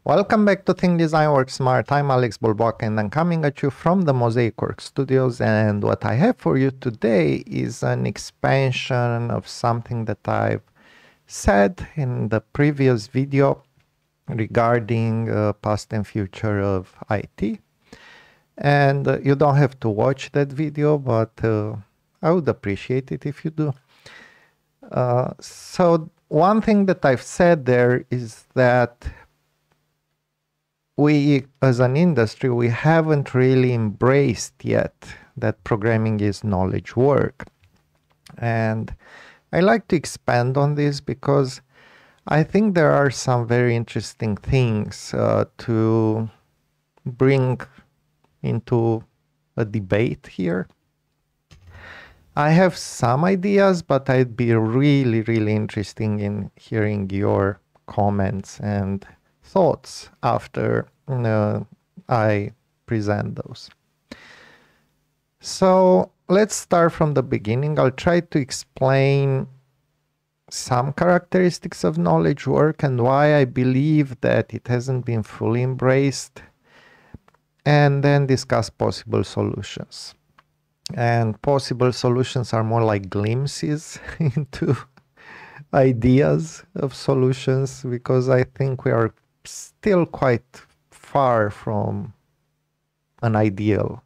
Welcome back to Think Design Work Smart. I'm Alex Bolboaca and I'm coming at you from the Mozaic Works studios, and what I have for you today is an expansion of something that I've said in the previous video regarding past and future of IT. And you don't have to watch that video, but I would appreciate it if you do. So one thing that I've said there is that we, as an industry, we haven't really embraced yet that programming is knowledge work. And I like to expand on this because I think there are some very interesting things to bring into a debate here. I have some ideas, but I'd be really interested in hearing your comments and thoughts after I present those. So let's start from the beginning. I'll try to explain some characteristics of knowledge work and why I believe that it hasn't been fully embraced, and then discuss possible solutions. And possible solutions are more like glimpses into ideas of solutions, because I think we are still quite far from an ideal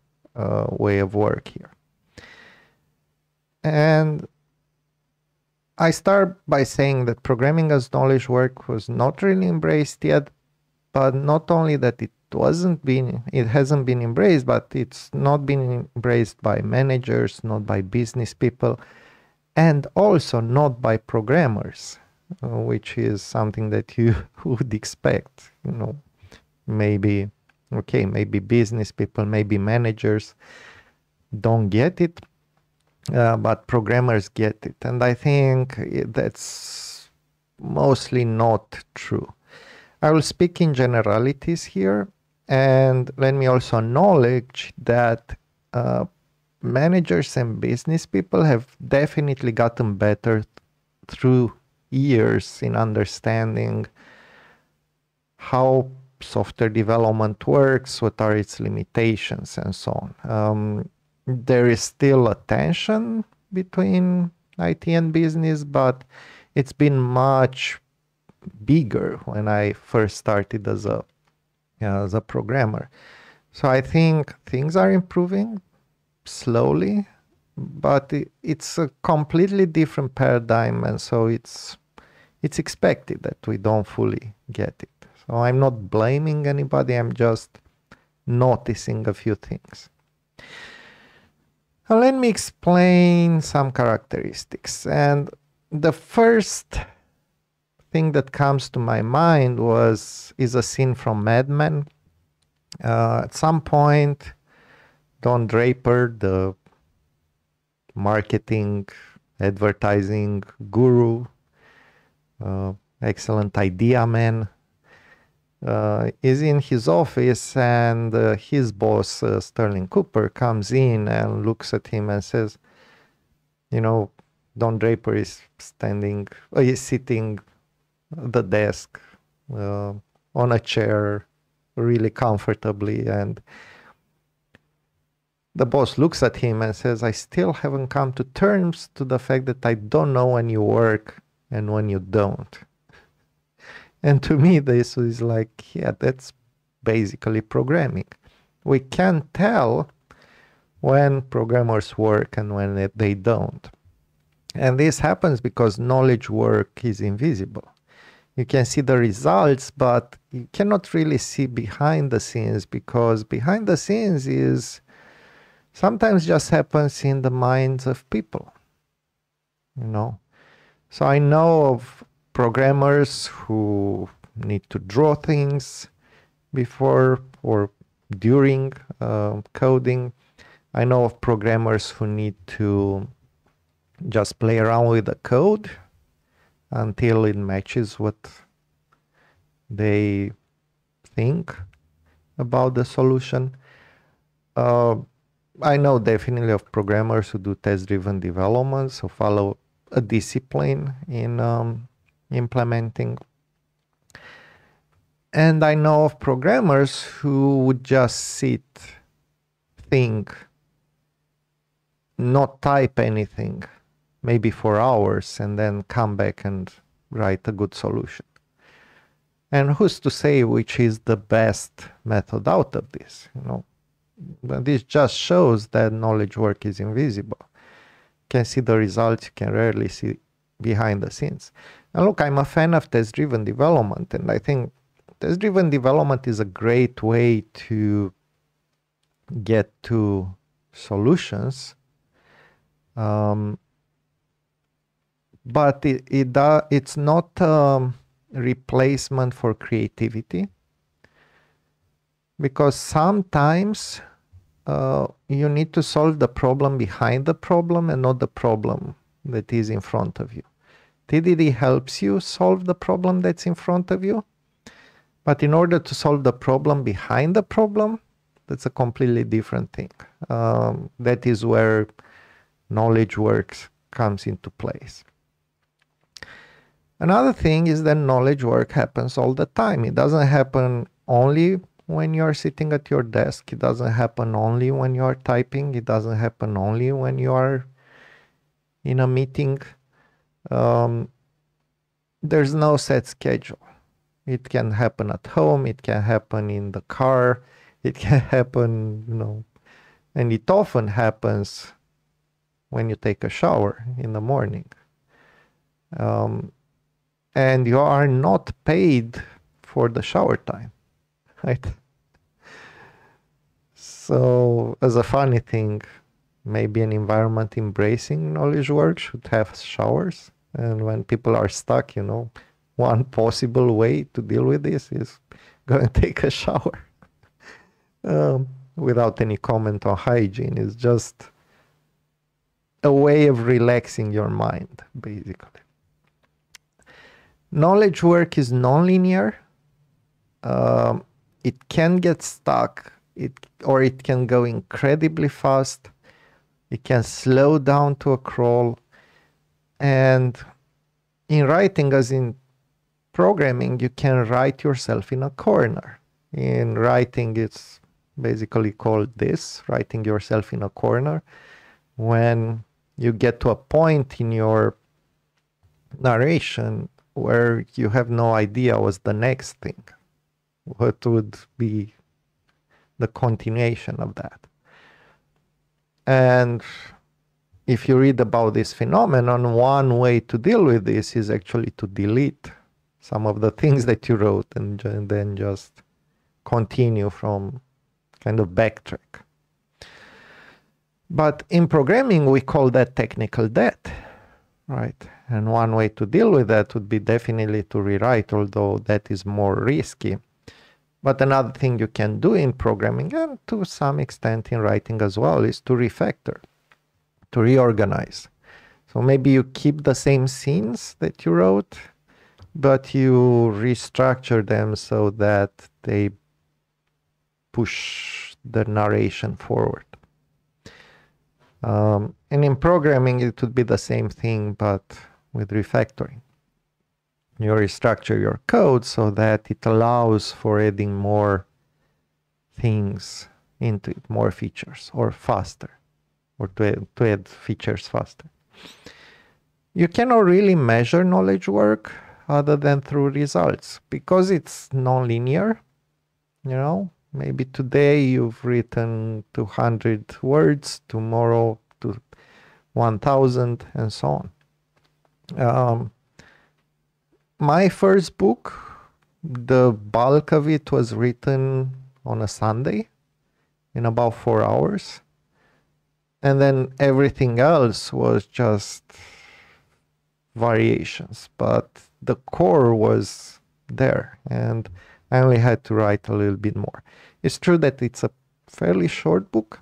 way of work here. And I start by saying that programming as knowledge work was not really embraced yet, but not only that it hasn't been embraced, but it's not been embraced by managers, not by business people, and also not by programmers, which is something that you would expect. Maybe business people, maybe managers don't get it, but programmers get it. And I think that's mostly not true. I will speak in generalities here, and let me also acknowledge that managers and business people have definitely gotten better through years in understanding how software development works, what are its limitations, and so on. There is still a tension between IT and business, but it's been much bigger when I first started as a programmer. So I think things are improving slowly, but it's a completely different paradigm, and so it's expected that we don't fully get it. So I'm not blaming anybody, I'm just noticing a few things. Now let me explain some characteristics. And the first thing that comes to my mind is a scene from Mad Men. At some point, Don Draper, the marketing, advertising guru, excellent idea man, is in his office, and his boss, Sterling Cooper, comes in and looks at him and says, Don Draper is sitting at the desk on a chair really comfortably, and the boss looks at him and says, I still haven't come to terms to the fact that I don't know when you work and when you don't. And to me, this is like, yeah, that's basically programming. We can't tell when programmers work and when they don't. And this happens because knowledge work is invisible. You can see the results, but you cannot really see behind the scenes, because behind the scenes is sometimes just happens in the minds of people. So I know of programmers who need to draw things before or during coding. I know of programmers who need to just play around with the code until it matches what they think about the solution. I know definitely of programmers who do test-driven development, so follow a discipline in implementing. And I know of programmers who would just sit, think, not type anything, maybe for hours, and then come back and write a good solution. And who's to say which is the best method out of this? But this just shows that knowledge work is invisible. You can see the results, you can rarely see behind the scenes. And look, I'm a fan of test-driven development, and I think test-driven development is a great way to get to solutions. But it's not a replacement for creativity, because sometimes you need to solve the problem behind the problem and not the problem that is in front of you. TDD helps you solve the problem that's in front of you, but in order to solve the problem behind the problem, that's a completely different thing. That is where knowledge works comes into place. Another thing is that knowledge work happens all the time. It doesn't happen only when you're sitting at your desk. It doesn't happen only when you're typing. It doesn't happen only when you are in a meeting. There's no set schedule. It can happen at home. It can happen in the car. It can happen, and it often happens when you take a shower in the morning. And you are not paid for the shower time, right? So, as a funny thing, maybe an environment embracing knowledge work should have showers. And when people are stuck, one possible way to deal with this is go and take a shower. Without any comment on hygiene. It's just a way of relaxing your mind, basically. Knowledge work is nonlinear. It can get stuck, or it can go incredibly fast. It can slow down to a crawl. And in writing, as in programming, you can write yourself in a corner. In writing, it's basically called this, writing yourself in a corner. When you get to a point in your narration where you have no idea what's the next thing, what would be the continuation of that. And if you read about this phenomenon, one way to deal with this is actually to delete some of the things that you wrote and then just continue from kind of backtrack. But in programming, we call that technical debt, right? And one way to deal with that would be definitely to rewrite, although that is more risky. But another thing you can do in programming, and to some extent in writing as well, is to refactor, to reorganize. So maybe you keep the same scenes that you wrote, but you restructure them so that they push the narration forward. And in programming, it would be the same thing, but with refactoring. You restructure your code so that it allows for adding more things into it, more features, or faster, or to add features faster. You cannot really measure knowledge work other than through results, because it's non-linear. Maybe today you've written 200 words, tomorrow to 1,000, and so on. My first book, the bulk of it was written on a Sunday in about 4 hours. And then everything else was just variations, but the core was there, and I only had to write a little bit more. It's true that it's a fairly short book,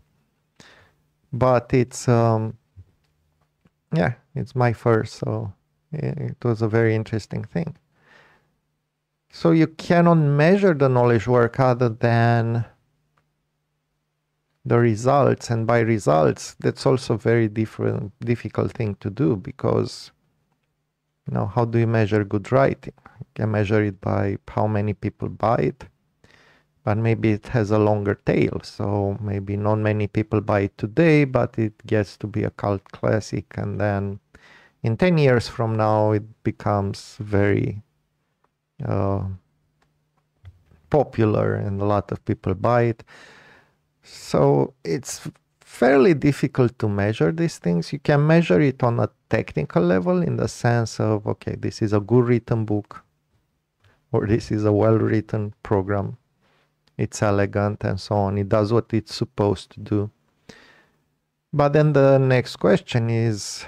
but it's it's my first, so it was a very interesting thing. So you cannot measure the knowledge work other than the results, and by results, that's also a very difficult thing to do, because how do you measure good writing? You can measure it by how many people buy it, but maybe it has a longer tail. So maybe not many people buy it today, but it gets to be a cult classic. And then in 10 years from now, it becomes very uh, popular and a lot of people buy it. So it's fairly difficult to measure these things. You can measure it on a technical level in the sense of, okay, this is a good written book, or this is a well-written program. It's elegant and so on. It does what it's supposed to do. But then the next question is,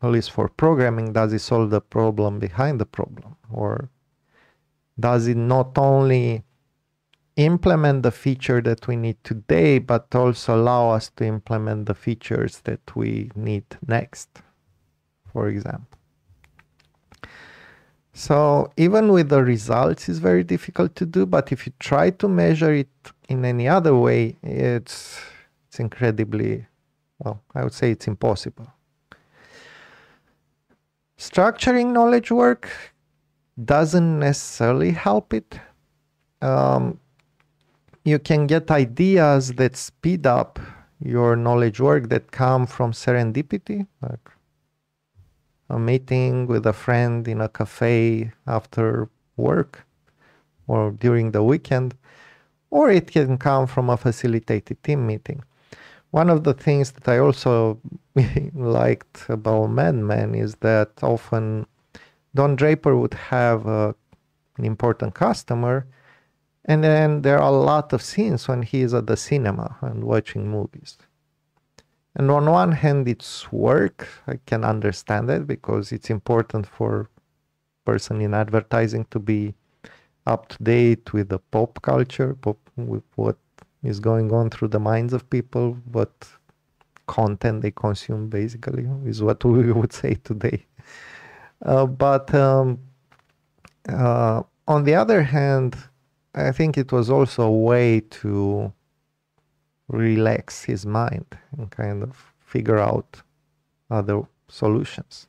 at least for programming, does it solve the problem behind the problem? Or does it not only implement the feature that we need today, but also allow us to implement the features that we need next, for example? So even with the results, it's very difficult to do, but if you try to measure it in any other way, it's incredibly, well, I would say it's impossible. Structuring knowledge work doesn't necessarily help it. You can get ideas that speed up your knowledge work that come from serendipity, like a meeting with a friend in a cafe after work or during the weekend, or it can come from a facilitated team meeting. One of the things that I also liked about Mad Men is that often Don Draper would have an important customer, and then there are a lot of scenes when he is at the cinema and watching movies. And on one hand, it's work. I can understand it because it's important for a person in advertising to be up to date with the pop culture, with what is going on through the minds of people, what content they consume, basically, is what we would say today. But on the other hand, I think it was also a way to relax his mind and kind of figure out other solutions.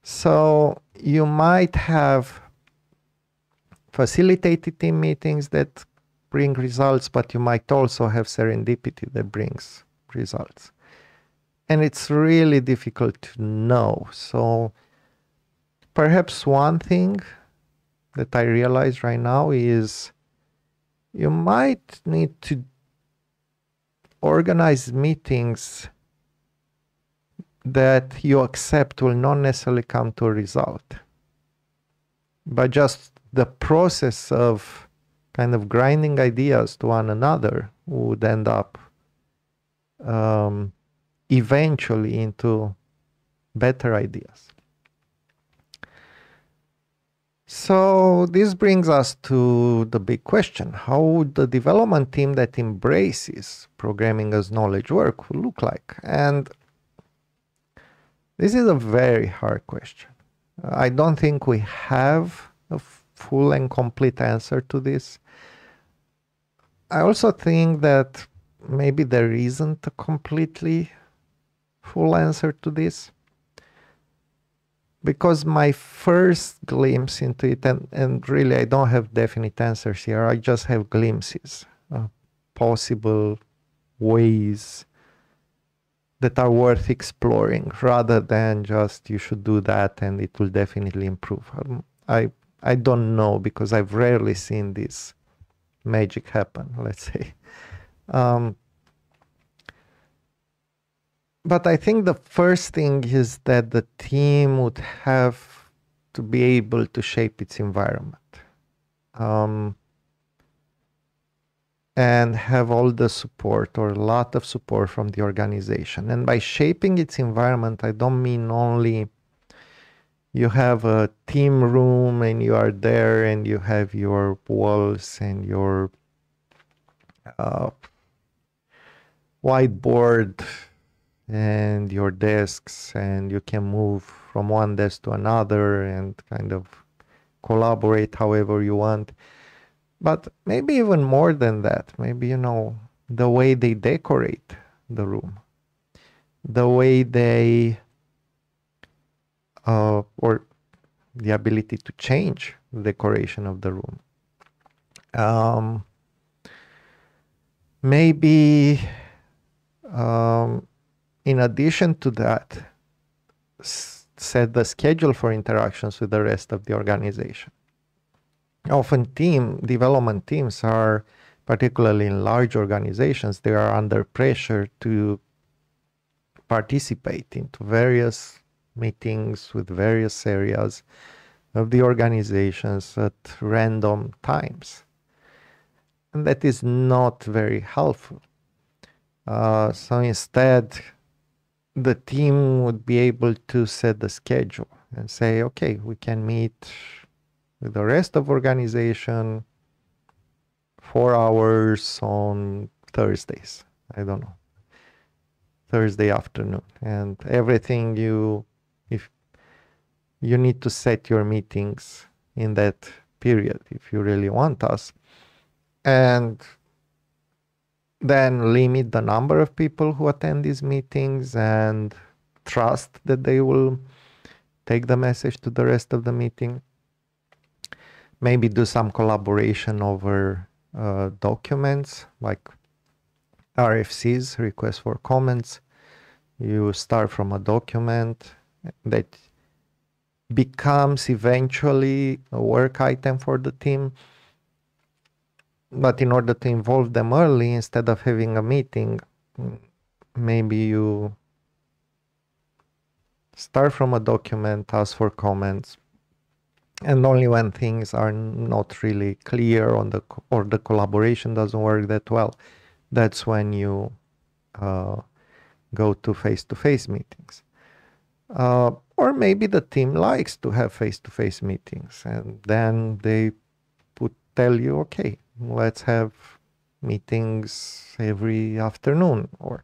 So you might have facilitated team meetings that bring results, but you might also have serendipity that brings results. And it's really difficult to know. So perhaps one thing that I realize right now is you might need to organize meetings that you accept will not necessarily come to a result, but just the process of kind of grinding ideas to one another would end up eventually into better ideas. So this brings us to the big question: how would the development team that embraces programming as knowledge work will look like? And this is a very hard question. I don't think we have a full and complete answer to this. I also think that maybe there isn't a completely full answer to this, because my first glimpse into it, and really I don't have definite answers here, I just have glimpses of possible ways that are worth exploring, rather than just you should do that and it will definitely improve. I don't know, because I've rarely seen this magic happen, let's say. But I think the first thing is that the team would have to be able to shape its environment, and have all the support, or a lot of support, from the organization. And by shaping its environment, I don't mean only you have a team room and you are there and you have your walls and your whiteboard and your desks, and you can move from one desk to another and kind of collaborate however you want. But maybe even more than that, maybe, the way they decorate the room, the way they, or the ability to change the decoration of the room. Maybe in addition to that, set the schedule for interactions with the rest of the organization. Often development teams are, particularly in large organizations, they are under pressure to participate into various meetings with various areas of the organizations at random times. And that is not very helpful. So instead, the team would be able to set the schedule and say, okay, we can meet with the rest of organization 4 hours on Thursdays. I don't know. Thursday afternoon. And everything if you need to set your meetings in that period if you really want us. And then limit the number of people who attend these meetings and trust that they will take the message to the rest of the meeting. Maybe do some collaboration over documents like RFCs, requests for comments. You start from a document that becomes eventually a work item for the team. But in order to involve them early, instead of having a meeting, maybe you start from a document, ask for comments, and only when things are not really clear or the collaboration doesn't work that well, that's when you go to face-to-face meetings. Or maybe the team likes to have face-to-face meetings, and then they would tell you, okay, let's have meetings every afternoon, or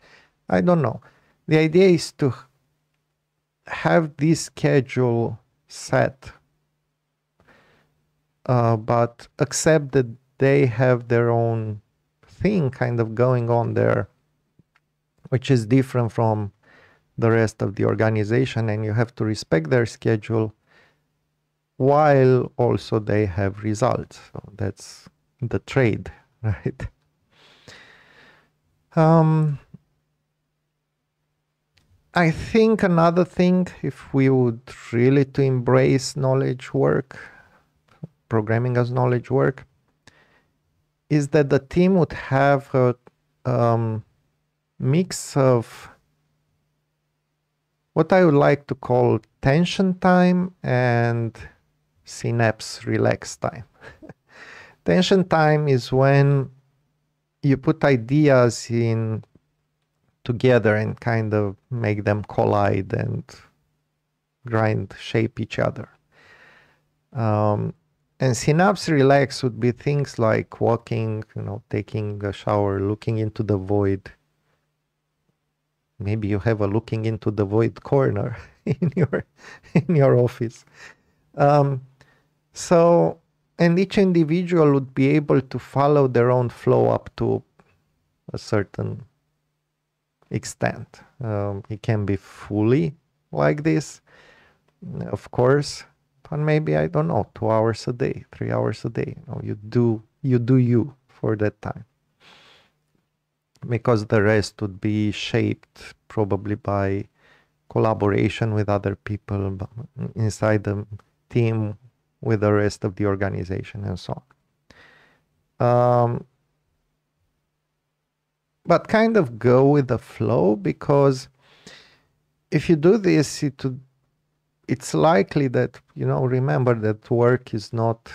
I don't know. The idea is to have this schedule set, but accept that they have their own thing kind of going on there, which is different from the rest of the organization, and you have to respect their schedule while also they have results. So that's the trade, right? I think another thing, if we would really to embrace knowledge work, programming as knowledge work, is that the team would have a mix of what I would like to call tension time and synapse relax time. Tension time is when you put ideas in together and kind of make them collide and shape each other. And synapse relax would be things like walking, taking a shower, looking into the void. Maybe you have a looking into the void corner in your office. And each individual would be able to follow their own flow up to a certain extent. It can be fully like this, of course, but maybe, I don't know, 2 hours a day, 3 hours a day. You do you for that time. Because the rest would be shaped probably by collaboration with other people inside the team, with the rest of the organization, and so on. But kind of go with the flow, because if you do this, it's likely that, remember that work is not,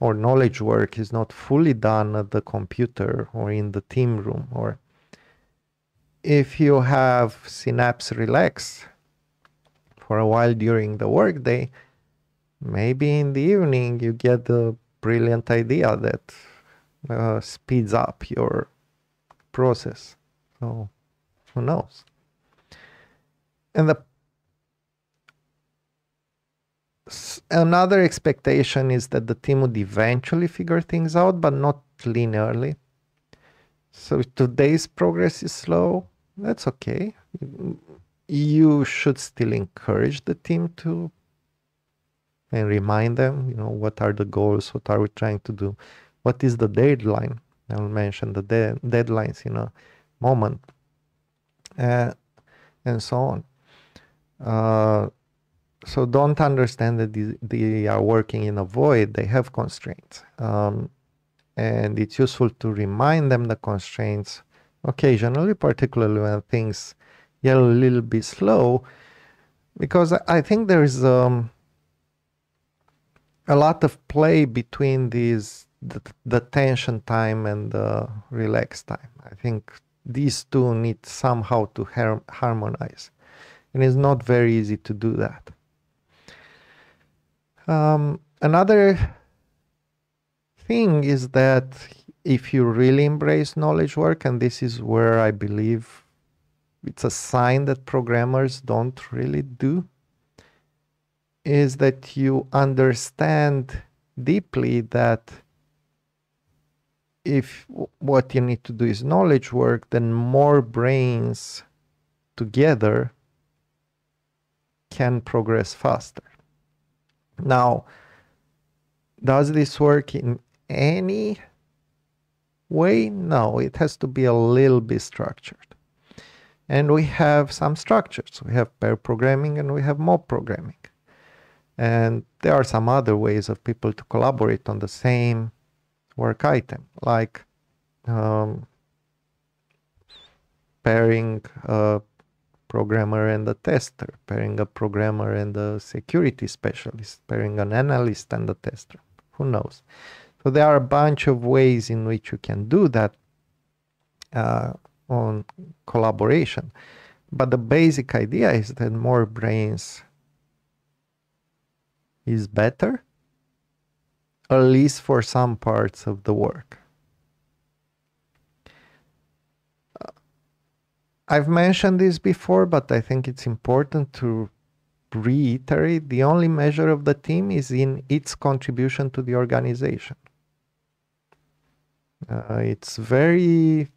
or knowledge work is not fully done at the computer or in the team room. Or if you have synapse relax for a while during the workday, maybe in the evening you get a brilliant idea that speeds up your process. So who knows? And another expectation is that the team would eventually figure things out, but not linearly. So if today's progress is slow, that's okay. You should still encourage the team to and remind them, what are the goals, what are we trying to do, what is the deadline. I'll mention the deadlines in a moment, and so on. So don't understand that they are working in a void. They have constraints. And it's useful to remind them the constraints occasionally, particularly when things get a little bit slow, because I think there is a lot of play between the tension time and the relax time. I think these two need somehow to harmonize, and it's not very easy to do that. Another thing is that if you really embrace knowledge work, and this is where I believe it's a sign that programmers don't really do, is that you understand deeply that if what you need to do is knowledge work, then more brains together can progress faster. Now, does this work in any way? No, it has to be a little bit structured. And we have some structures. We have pair programming and we have mob programming. And there are some other ways of people to collaborate on the same work item, like pairing a programmer and a tester, pairing a programmer and a security specialist, pairing an analyst and a tester. Who knows? So there are a bunch of ways in which you can do that on collaboration. But the basic idea is that more brains is better, at least for some parts of the work. I've mentioned this before, but I think it's important to reiterate. The only measure of the team is in its contribution to the organization. It's very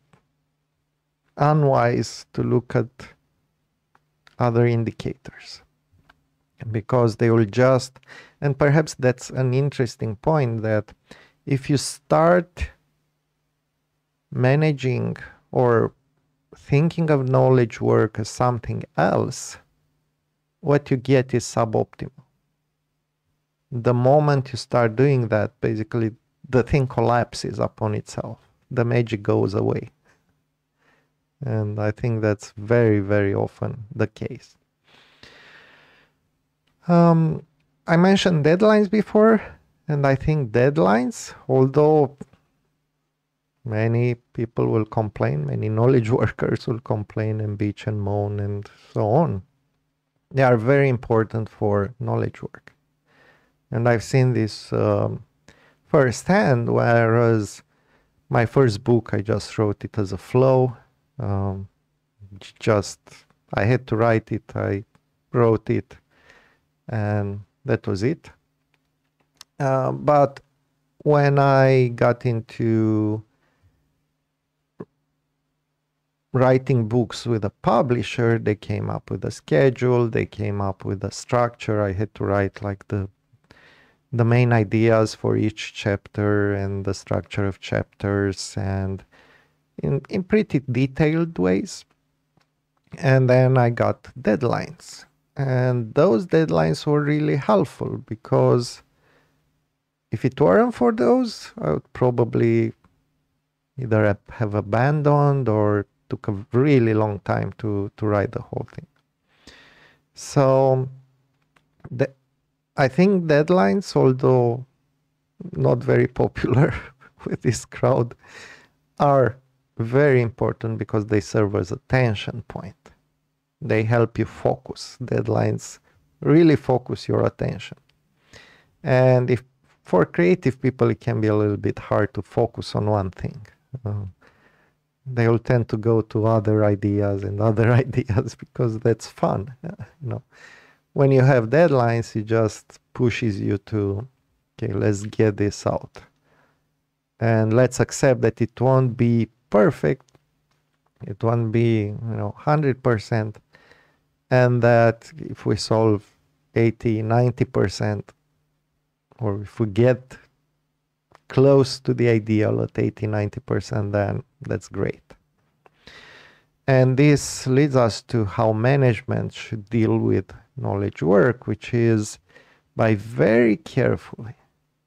unwise to look at other indicators, because they will just, and perhaps that's an interesting point, that if you start managing or thinking of knowledge work as something else, what you get is suboptimal. The moment you start doing that, basically the thing collapses upon itself. The magic goes away. And I think that's very, very often the case. I mentioned deadlines before, and I think deadlines, although many people will complain, many knowledge workers will complain and bitch and moan and so on, they are very important for knowledge work. And I've seen this firsthand, whereas my first book, I just wrote it as a flow. I had to write it, I wrote it, and that was it. But when I got into writing books with a publisher, they came up with a schedule, they came up with a structure. I had to write like the main ideas for each chapter and the structure of chapters, and in pretty detailed ways. And then I got deadlines. And those deadlines were really helpful, because if it weren't for those, I would probably either have abandoned or took a really long time to write the whole thing. So I think deadlines, although not very popular with this crowd, are very important because they serve as a tension point. They help you focus. Deadlines really focus your attention. And if for creative people, it can be a little bit hard to focus on one thing. They will tend to go to other ideas and other ideas because that's fun. When you have deadlines, it just pushes you to, okay, let's get this out. And let's accept that it won't be perfect. It won't be, 100%. And that if we solve 80, 90%, or if we get close to the ideal at 80-90%, then that's great. And this leads us to how management should deal with knowledge work, which is by very carefully,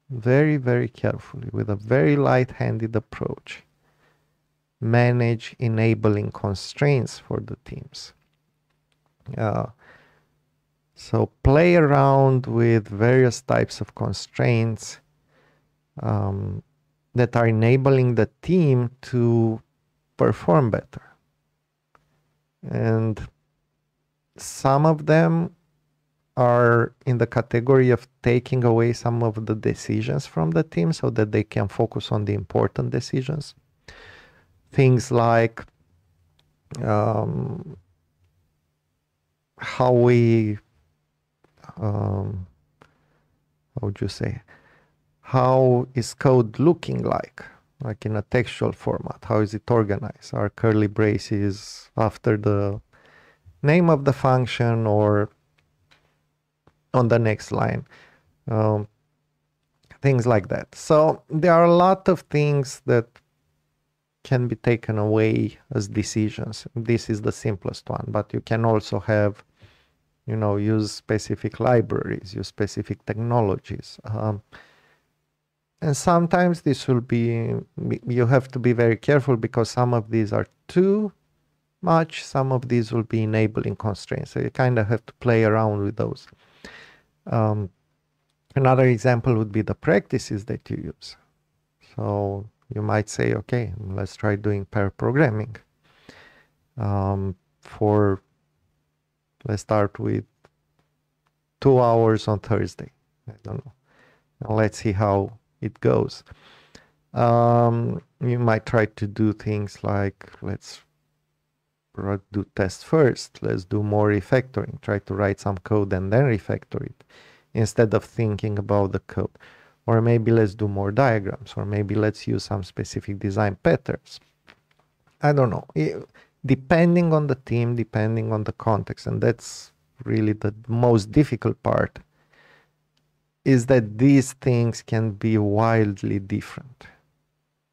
very carefully, with a very light-handed approach, manage enabling constraints for the teams. So play around with various types of constraints that are enabling the team to perform better. And some of them are in the category of taking away some of the decisions from the team so that they can focus on the important decisions. Things like how we, how would you say, how is code looking like in a textual format? How is it organized? Are curly braces after the name of the function or on the next line? Things like that. So there are a lot of things that can be taken away as decisions. This is the simplest one, but you can also have, use specific libraries, use specific technologies. And sometimes this will be, you have to be very careful because some of these are too much, some of these will be enabling constraints. So you kind of have to play around with those. Another example would be the practices that you use. So you might say, okay, let's try doing pair programming. Let's start with 2 hours on Thursday. I don't know. Now let's see how it goes. You might try to do things like, let's do tests first. Let's do more refactoring. Try to write some code and then refactor it instead of thinking about the code. Or maybe let's do more diagrams, or maybe let's use some specific design patterns. I don't know. Depending on the team, depending on the context, and that's really the most difficult part, is that these things can be wildly different.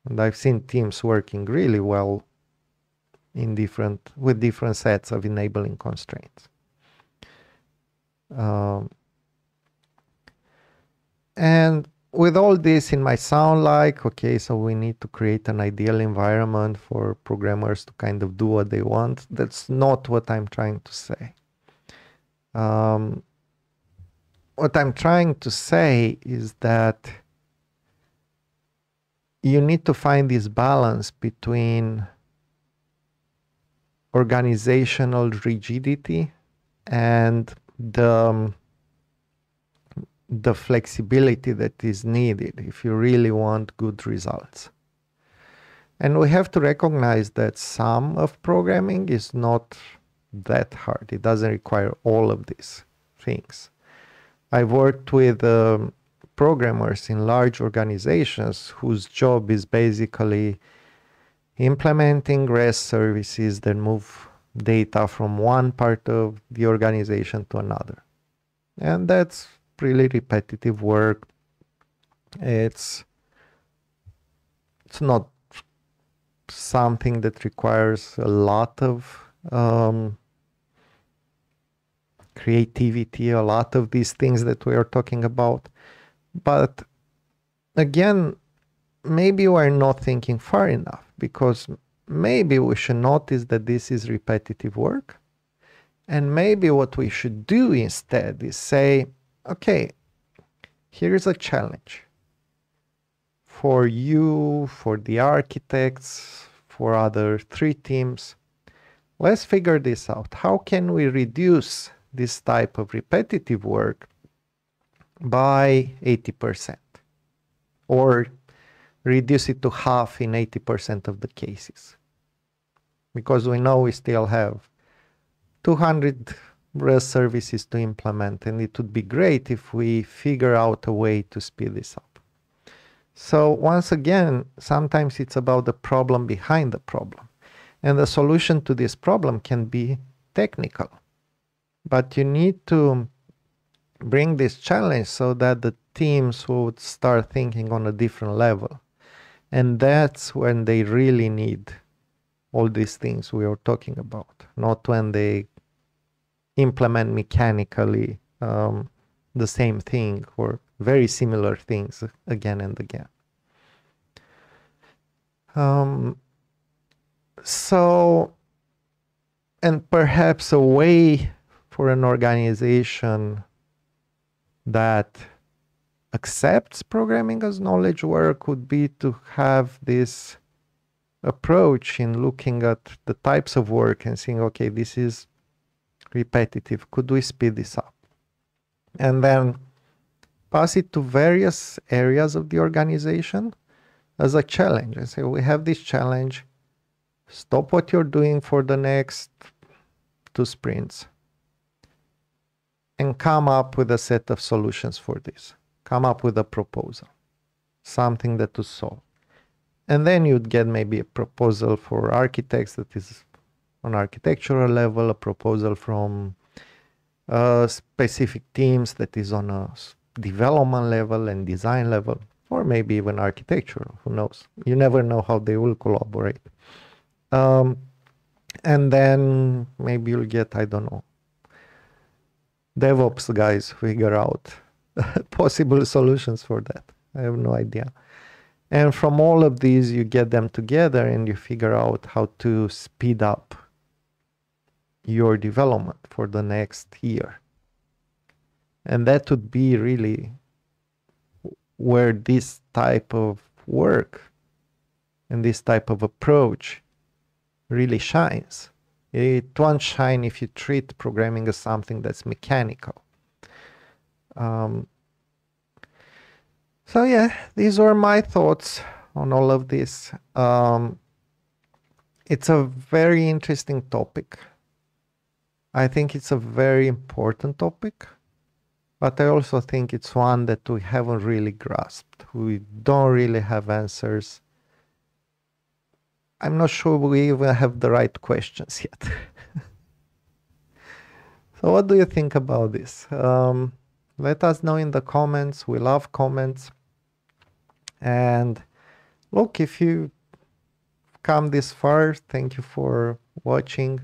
And I've seen teams working really well with different sets of enabling constraints. And with all this, it might sound like, okay, so we need to create an ideal environment for programmers to kind of do what they want. That's not what I'm trying to say. What I'm trying to say is that you need to find this balance between organizational rigidity and the flexibility that is needed if you really want good results. And we have to recognize that some of programming is not that hard. It doesn't require all of these things. I've worked with programmers in large organizations whose job is basically implementing REST services that move data from one part of the organization to another. And that's really repetitive work. It's not something that requires a lot of creativity, a lot of these things that we are talking about. But again, maybe we're not thinking far enough, because maybe we should notice that this is repetitive work. And maybe what we should do instead is say, okay, here's a challenge for you, for the architects, for other 3 teams. Let's figure this out. How can we reduce this type of repetitive work by 80%? Or reduce it to half in 80% of the cases? Because we know we still have 200 REST services to implement, and it would be great if we figure out a way to speed this up. So once again, sometimes it's about the problem behind the problem. And the solution to this problem can be technical. But you need to bring this challenge so that the teams would start thinking on a different level. And that's when they really need all these things we are talking about, not when they implement mechanically the same thing or very similar things again and again. So, and perhaps a way for an organization that accepts programming as knowledge work would be to have this approach in looking at the types of work and saying, okay, this is repetitive. Could we speed this up? And then pass it to various areas of the organization as a challenge and say, we have this challenge. Stop what you're doing for the next 2 sprints and come up with a set of solutions for this. Come up with a proposal, something that to solve. And then you'd get maybe a proposal for architects that is on architectural level, a proposal from specific teams that is on a development level and design level, or maybe even architectural, who knows? You never know how they will collaborate. And then maybe you'll get, I don't know, DevOps guys figure out possible solutions for that. I have no idea. And from all of these, you get them together and you figure out how to speed up your development for the next year. And that would be really where this type of work and this type of approach really shines. It won't shine if you treat programming as something that's mechanical. So yeah, these were my thoughts on all of this. It's a very interesting topic. I think it's a very important topic, but I also think it's one that we haven't really grasped. We don't really have answers. I'm not sure we even have the right questions yet. So what do you think about this? Let us know in the comments. We love comments. And look, if you come this far, thank you for watching.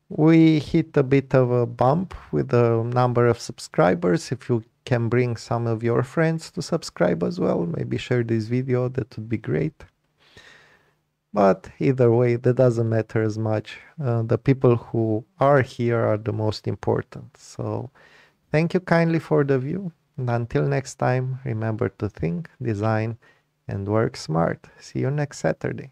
We hit a bit of a bump with the number of subscribers. If you can bring some of your friends to subscribe as well, maybe share this video, that would be great. But either way, that doesn't matter as much. The people who are here are the most important. So thank you kindly for the view. And until next time, remember to think, design, and work smart. See you next Saturday.